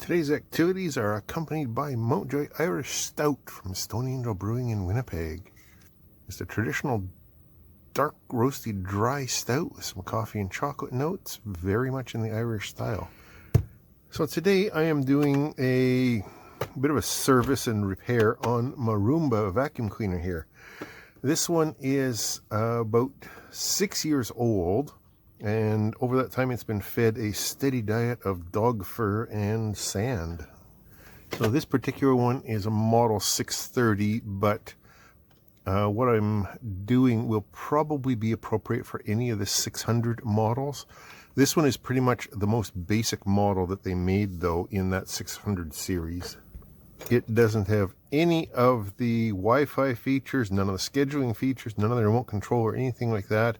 Today's activities are accompanied by Mountjoy Irish Stout from Stone Angel Brewing in Winnipeg. It's a traditional dark roasty dry stout with some coffee and chocolate notes, very much in the Irish style. So today I am doing a bit of a service and repair on my Roomba vacuum cleaner here. This one is about 6 years old, and over that time it's been fed a steady diet of dog fur and sand. So this particular one is a model 630, but what I'm doing will probably be appropriate for any of the 600 models. This one is pretty much the most basic model that they made, though, in that 600 series. It doesn't have any of the Wi-Fi features, none of the scheduling features, none of the remote control or anything like that.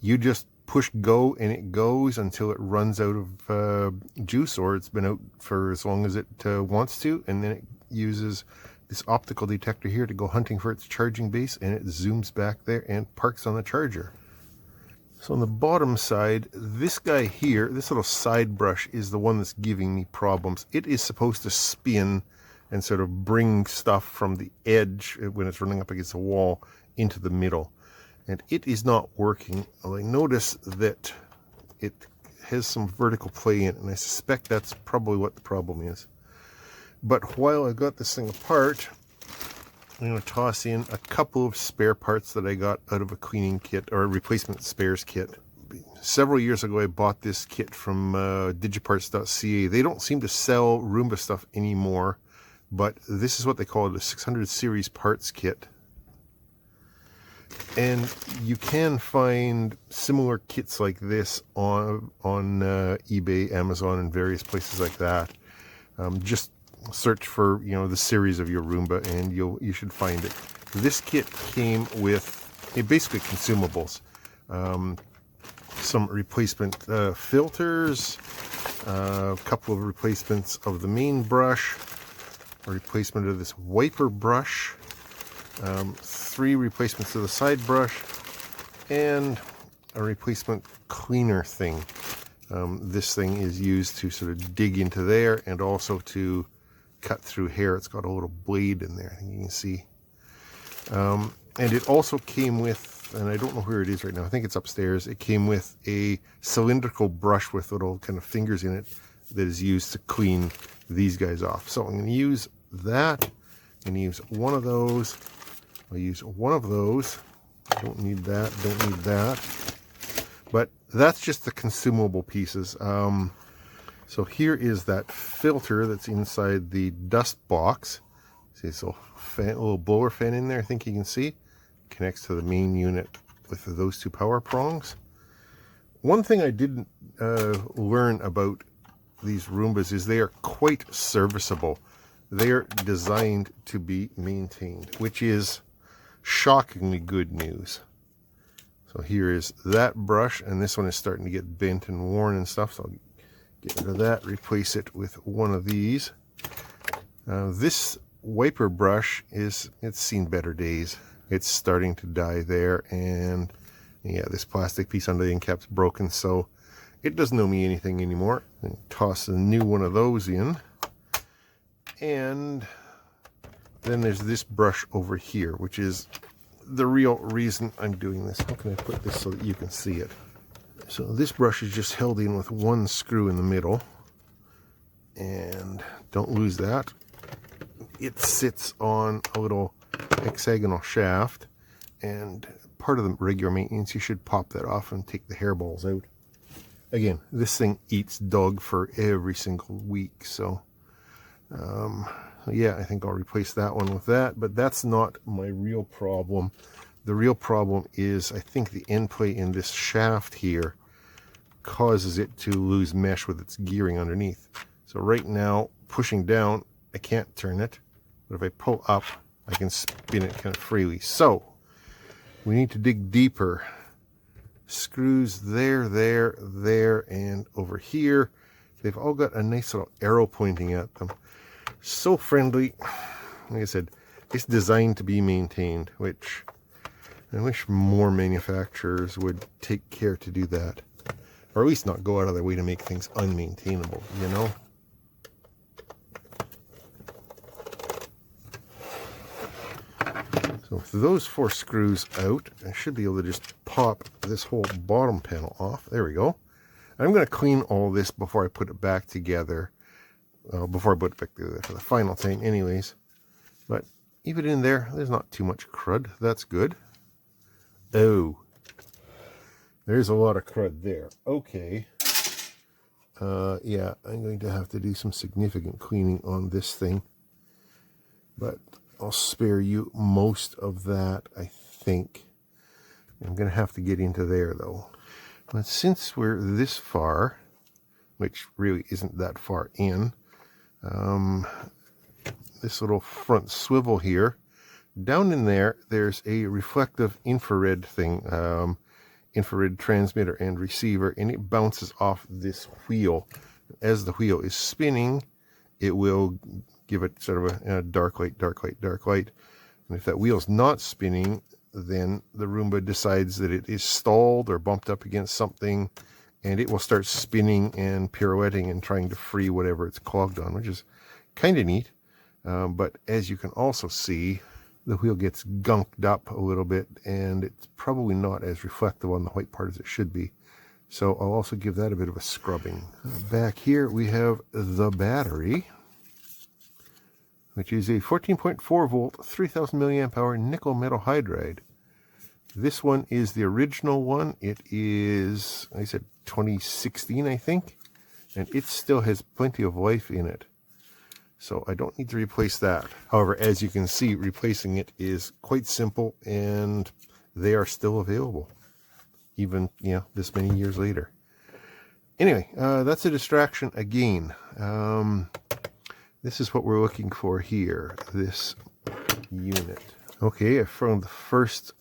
You just push go and it goes until it runs out of juice, or it's been out for as long as it wants to, and then it uses this optical detector here to go hunting for its charging base, and it zooms back there and parks on the charger. So on the bottom side, this guy here, this little side brush, is the one that's giving me problems. It is supposed to spin and sort of bring stuff from the edge when it's running up against the wall into the middle. And it is not working. I notice that it has some vertical play in it, and I suspect that's probably what the problem is. But while I got this thing apart, I'm going to toss in a couple of spare parts that I got out of a cleaning kit, or a replacement spares kit. Several years ago I bought this kit from digiparts.ca. They don't seem to sell Roomba stuff anymore, but this is what they call it, a 600 series parts kit. And you can find similar kits like this on eBay, Amazon, and various places like that. Just search for the series of your Roomba, and you should find it. This kit came with basically consumables, some replacement filters, a couple of replacements of the main brush, a replacement of this wiper brush, 3 replacements of the side brush, and a replacement cleaner thing. This thing is used to sort of dig into there and also to cut through hair. It's got a little blade in there, I think you can see. And it also came with, and I don't know where it is right now, I think it's upstairs, it came with a cylindrical brush with little kind of fingers in it that is used to clean these guys off. So I'm going to use that. I'm going to use one of those. I'll use one of those. Don't need that, don't need that. But that's just the consumable pieces. So here is that filter that's inside the dust box. See, so a little blower fan in there, I think you can see. Connects to the main unit with those 2 power prongs. One thing I didn't learn about these Roombas is they are quite serviceable. They are designed to be maintained, which is shockingly good news. So here is that brush, and this one is starting to get bent and worn and stuff, so I'll get rid of that, replace it with one of these. This wiper brush it's seen better days. It's starting to die there, and yeah, this plastic piece under the end cap's broken, so it doesn't owe me anything anymore. And toss a new one of those in. And then there's this brush over here, which is the real reason I'm doing this. How can I put this so that you can see it? So this brush is just held in with one screw in the middle, and don't lose that. It sits on a little hexagonal shaft, and part of the regular maintenance, you should pop that off and take the hairballs out. Again, this thing eats dog fur every single week, so yeah, I think I'll replace that one with that, but that's not my real problem. The real problem is, I think the end plate in this shaft here causes it to lose mesh with its gearing underneath. So right now, pushing down, I can't turn it, but if I pull up, I can spin it kind of freely. So we need to dig deeper. Screws there, and over here. They've all got a nice little arrow pointing at them. So friendly. Like I said, it's designed to be maintained, which I wish more manufacturers would take care to do that. Or at least not go out of their way to make things unmaintainable, you know? with those 4 screws out, I should be able to just pop this whole bottom panel off. There we go. I'm going to clean all this before I put it back together. Before I put it back together for the final thing anyways. But even in there, there's not too much crud. That's good. Oh, there's a lot of crud there. Okay. Yeah, I'm going to have to do some significant cleaning on this thing. But I'll spare you most of that, I think. I'm going to have to get into there, though. But since we're this far, which really isn't that far in, this little front swivel here, down in there, there's a reflective infrared thing, infrared transmitter and receiver, and it bounces off this wheel. As the wheel is spinning, it will give it sort of a dark light, dark light, dark light. And if that wheel's not spinning, then the Roomba decides that it is stalled or bumped up against something, and it will start spinning and pirouetting and trying to free whatever it's clogged on, which is kind of neat. But as you can also see, the wheel gets gunked up a little bit, and it's probably not as reflective on the white part as it should be. So I'll also give that a bit of a scrubbing. Back here we have the battery, which is a 14.4 volt, 3000 milliamp hour nickel metal hydride. This one is the original one. It is, I said 2016, I think, and it still has plenty of life in it. So I don't need to replace that. However, as you can see, replacing it is quite simple, and they are still available, even, you know, this many years later. Anyway, that's a distraction again. This is what we're looking for here, this unit. Okay, I found the first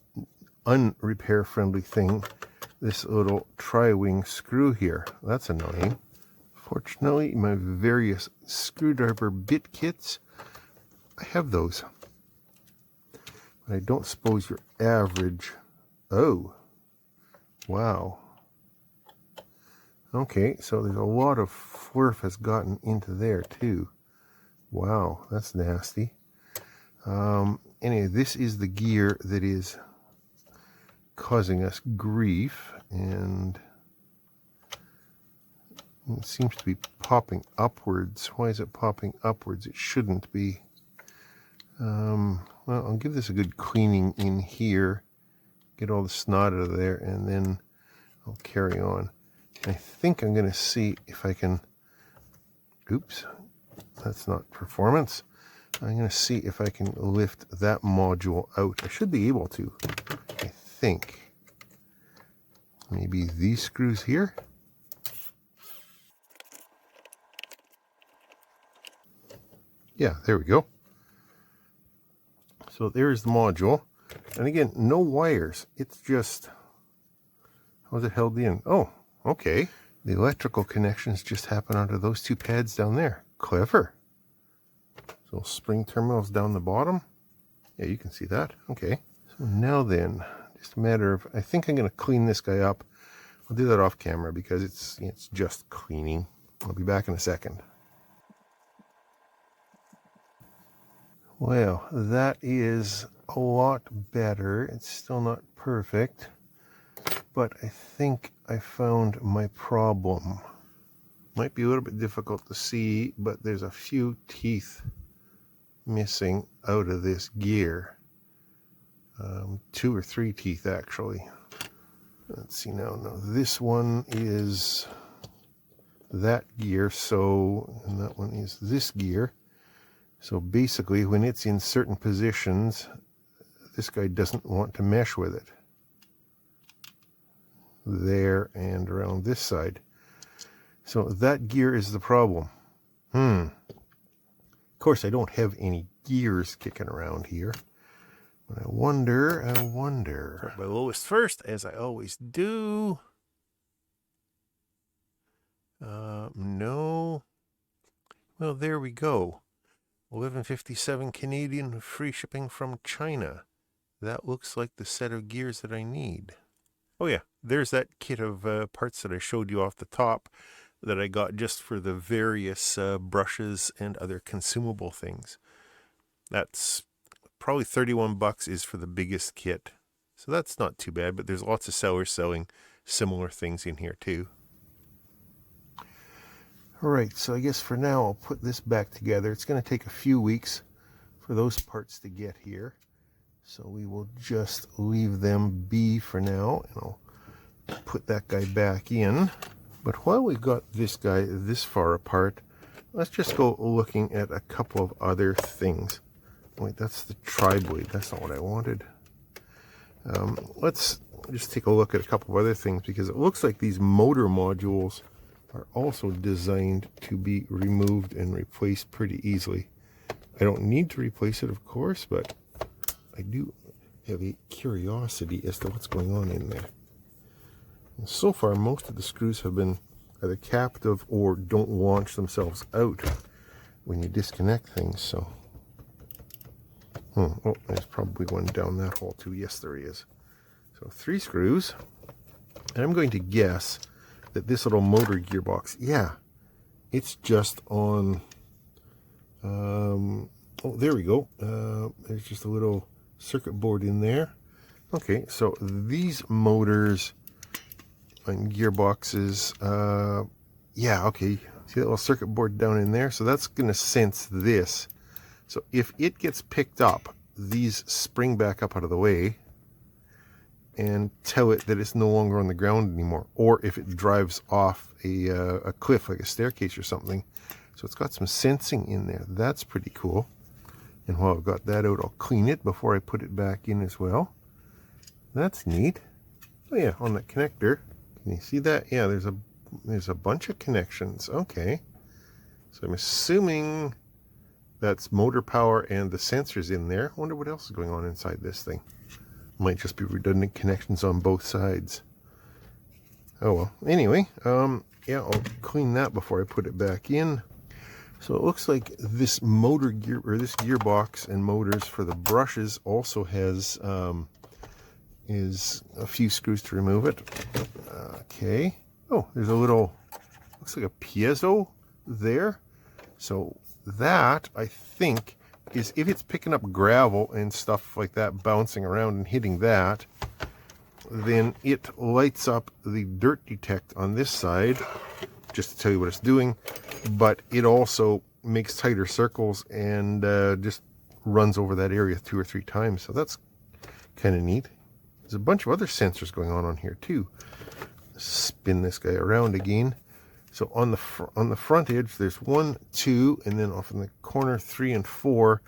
unrepair friendly thing, this little tri-wing screw here. That's annoying. Fortunately, my various screwdriver bit kits, I have those. But I don't suppose your average... Oh, wow. Okay, so there's a lot of flurf has gotten into there too. Wow, that's nasty. Anyway, this is the gear that is causing us grief, and it seems to be popping upwards. Why is it popping upwards? It shouldn't be. Well, I'll give this a good cleaning in here, get all the snot out of there, and then I'll carry on. I think I'm going to see if I can... Oops, that's not performance. I'm going to see if I can lift that module out. I should be able to, I think. Maybe these screws here? Yeah, there we go. So there's the module. And again, no wires. It's just... How's it held in? Oh, okay. The electrical connections just happen onto those 2 pads down there. Clever. So spring terminals down the bottom. Yeah, you can see that. Okay. So now then, just a matter of... I think I'm going to clean this guy up. I'll do that off camera because it's just cleaning. I'll be back in a second. Well, that is a lot better. It's still not perfect, but I think I found my problem. Might be a little bit difficult to see, but there's a few teeth missing out of this gear. 2 or 3 teeth actually. Let's see now. No, this one is that gear, so, and that one is this gear. So basically, when it's in certain positions, this guy doesn't want to mesh with it. There and around this side. So that gear is the problem. Of course, I don't have any gears kicking around here. But I wonder. My lowest first, as I always do. No. Well, there we go. 11.57 Canadian, free shipping from China. That looks like the set of gears that I need. Oh yeah, there's that kit of parts that I showed you off the top that I got just for the various brushes and other consumable things. That's probably 31 bucks is for the biggest kit. So that's not too bad, but there's lots of sellers selling similar things in here too. Alright, so I guess for now I'll put this back together. It's going to take a few weeks for those parts to get here. So we will just leave them be for now, and I'll put that guy back in. But while we got this guy this far apart, let's just go looking at a couple of other things. Wait, that's the tri-blade. That's not what I wanted. Let's just take a look at a couple of other things, because it looks like these motor modules are also designed to be removed and replaced pretty easily. I don't need to replace it, of course, but I do have a curiosity as to what's going on in there. And so far, most of the screws have been either captive or don't launch themselves out when you disconnect things. So, oh, there's probably one down that hole too. Yes, there is. So 3 screws, and I'm going to guess that this little motor gearbox, yeah, it's just on. Oh, there we go. There's just a little circuit board in there. Okay, so these motors and gearboxes, yeah, okay, see that little circuit board down in there? So that's going to sense this. So if it gets picked up, these spring back up out of the way and tell it that it's no longer on the ground anymore, or if it drives off a cliff like a staircase or something. So it's got some sensing in there. That's pretty cool. And while I've got that out, I'll clean it before I put it back in as well. That's neat. Oh yeah, on that connector. Can you see that? Yeah, there's a bunch of connections. Okay. So I'm assuming that's motor power and the sensors in there. I wonder what else is going on inside this thing. Might just be redundant connections on both sides. Oh well. Anyway, yeah, I'll clean that before I put it back in. So it looks like this motor gear, or this gearbox and motors for the brushes, also has is a few screws to remove it. Okay. Oh, there's a little, looks like a piezo there. So that, I think, is if it's picking up gravel and stuff like that, bouncing around and hitting that, then it lights up the dirt detect on this side, just to tell you what it's doing, but it also makes tighter circles and just runs over that area 2 or 3 times. So that's kind of neat. There's a bunch of other sensors going on here too. Spin this guy around again. So on the front edge, there's 1, 2, and then off in the corner 3 and 4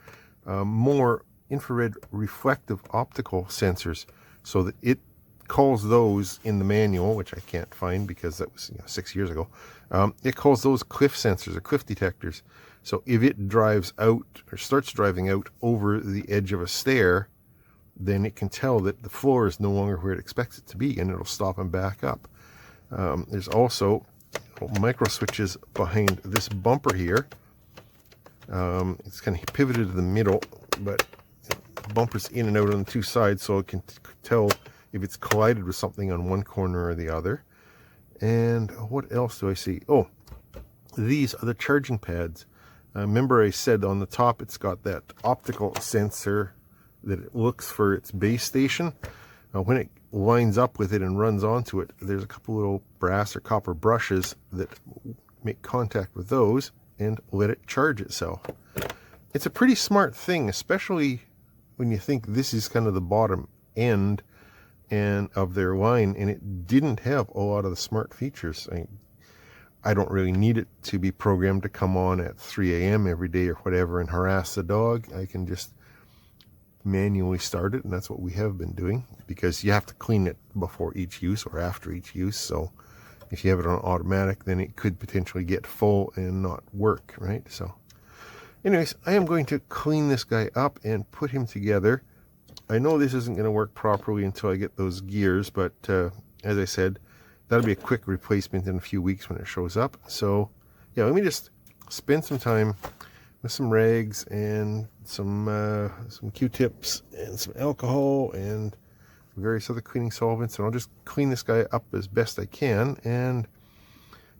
more infrared reflective optical sensors. So that it calls those in the manual, which I can't find because that was 6 years ago. It calls those cliff sensors or cliff detectors. So if it drives out or starts driving out over the edge of a stair, then it can tell that the floor is no longer where it expects it to be, and it'll stop and back up. There's also micro switches behind this bumper here. It's kind of pivoted to the middle, but the bumper's in and out on the 2 sides, so it can tell if it's collided with something on one corner or the other. And what else do I see? Oh, these are the charging pads. Remember I said on the top it's got that optical sensor that it looks for its base station. When it lines up with it and runs onto it, there's a couple little brass or copper brushes that make contact with those and let it charge itself. It's a pretty smart thing, especially when you think this is kind of the bottom end and of their line, and it didn't have a lot of the smart features. I don't really need it to be programmed to come on at 3 a.m. every day or whatever and harass the dog. I can just manually start it, and that's what we have been doing, because you have to clean it before each use or after each use. So if you have it on automatic, then it could potentially get full and not work, right? So anyways, I am going to clean this guy up and put him together. I know this isn't going to work properly until I get those gears, but as I said, that'll be a quick replacement in a few weeks when it shows up. So yeah, let me just spend some time with some rags and some Q-tips and some alcohol and various other cleaning solvents, and I'll just clean this guy up as best I can, and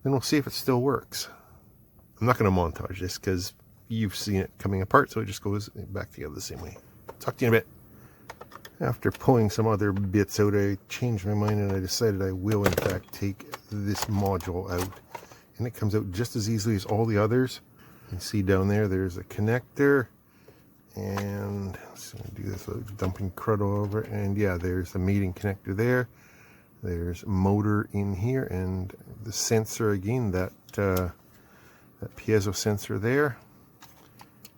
then we'll see if it still works. I'm not going to montage this because you've seen it coming apart, so it just goes back together the same way. Talk to you in a bit. After pulling some other bits out, I changed my mind and I decided I will in fact take this module out. And it comes out just as easily as all the others. You can see down there, there's a connector. And let's do this without dumping crud all over. And yeah, there's the mating connector there. There's motor in here and the sensor again, that piezo sensor there.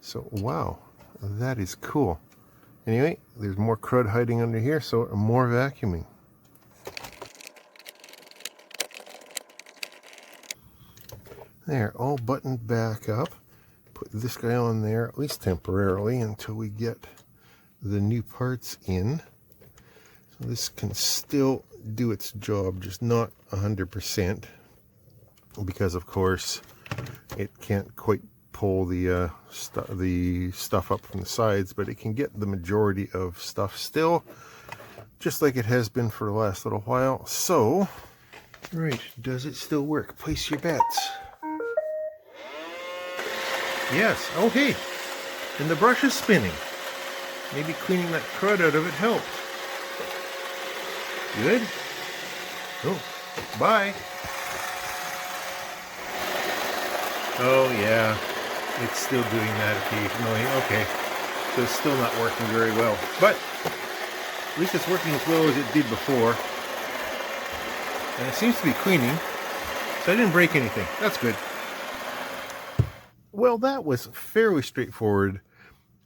So wow, that is cool. Anyway, there's more crud hiding under here, so more vacuuming. There, all buttoned back up. Put this guy on there, at least temporarily, until we get the new parts in. So this can still do its job, just not 100%, because of course it can't quite pull the stuff up from the sides, but it can get the majority of stuff still, just like it has been for the last little while. So, right, does it still work? Place your bets. Yes, oh hey, and the brush is spinning. Maybe cleaning that crud out of it helped. Good? Oh, bye. Oh yeah, it's still doing that occasionally. Okay, so it's still not working very well, but at least it's working as well as it did before. And it seems to be cleaning, so I didn't break anything. That's good. Well, that was fairly straightforward.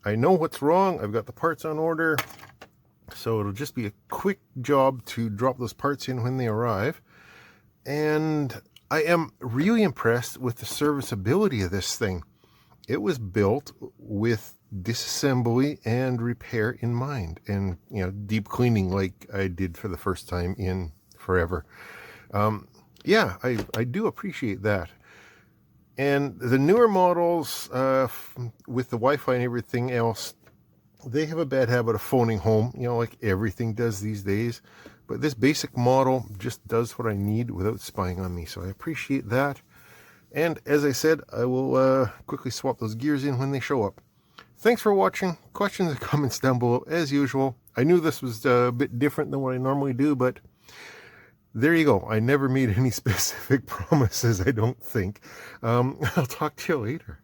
I know what's wrong. I've got the parts on order, so it'll just be a quick job to drop those parts in when they arrive. And I am really impressed with the serviceability of this thing. It was built with disassembly and repair in mind, and deep cleaning like I did for the first time in forever. Yeah, I do appreciate that. And the newer models with the Wi-Fi and everything else, they have a bad habit of phoning home, like everything does these days. But this basic model just does what I need without spying on me, so I appreciate that. And as I said, I will quickly swap those gears in when they show up. Thanks for watching. Questions and comments down below as usual. I knew this was a bit different than what I normally do, but there you go. I never made any specific promises, I don't think. I'll talk to you later.